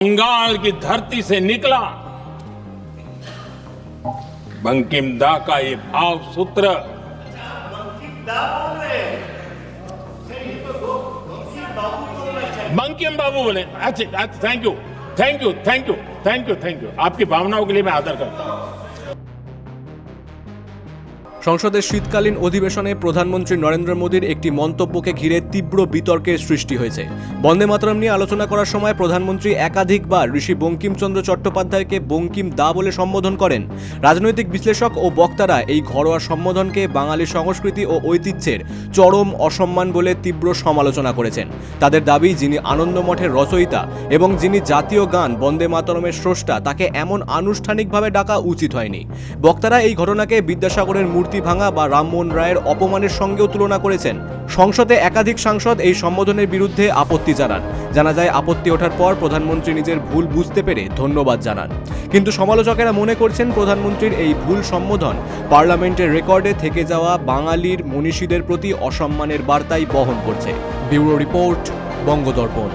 बंगाल की धरती से निकला बंकिम दा का ये भाव सूत्र बंकिम बाबू बोले। अच्छा, thank you thank you thank you thank you thank you आपकी भावनाओं के लिए मैं आदर करता हूं। সংসদের শীতকালীন অধিবেশনে প্রধানমন্ত্রী নরেন্দ্র মোদীর একটি মন্তব্যকে ঘিরে তীব্র বিতর্কের সৃষ্টি হয়েছে। বন্দে মাতরম নিয়ে আলোচনা করার সময় প্রধানমন্ত্রী একাধিকবার ঋষি বঙ্কিমচন্দ্র চট্টোপাধ্যায়কে বঙ্কিম দা বলে সম্বোধন করেন। রাজনৈতিক বিশ্লেষক ও বক্তারা এই ঘরোয়া সম্বোধনকে বাঙালি সংস্কৃতি ও ঐতিহ্যের চরম অসম্মান বলে তীব্র সমালোচনা করেছেন। তাদের দাবি, যিনি আনন্দমঠের রচয়িতা এবং যিনি জাতীয় গান বন্দে মাতরমের স্রষ্টা, তাকে এমন আনুষ্ঠানিকভাবে ডাকা উচিত হয়নি। বক্তারা এই ঘটনাকে বিদ্যাসাগরের মূর্তি ভাঙা বা রামমোহন রায়ের অপমানের সঙ্গেও তুলনা করেছেন। সংসদে একাধিক সাংসদ এই সম্বোধনের বিরুদ্ধে আপত্তি জানান। জানা যায়, আপত্তি ওঠার পর প্রধানমন্ত্রী নিজের ভুল বুঝতে পেরে ধন্যবাদ জানান। কিন্তু সমালোচকেরা মনে করছেন, প্রধানমন্ত্রীর এই ভুল সম্বোধন পার্লামেন্টের রেকর্ডে থেকে যাওয়া বাঙালির মনীষীদের প্রতি অসম্মানের বার্তাই বহন করছে। Bureau report, বঙ্গদর্পণ।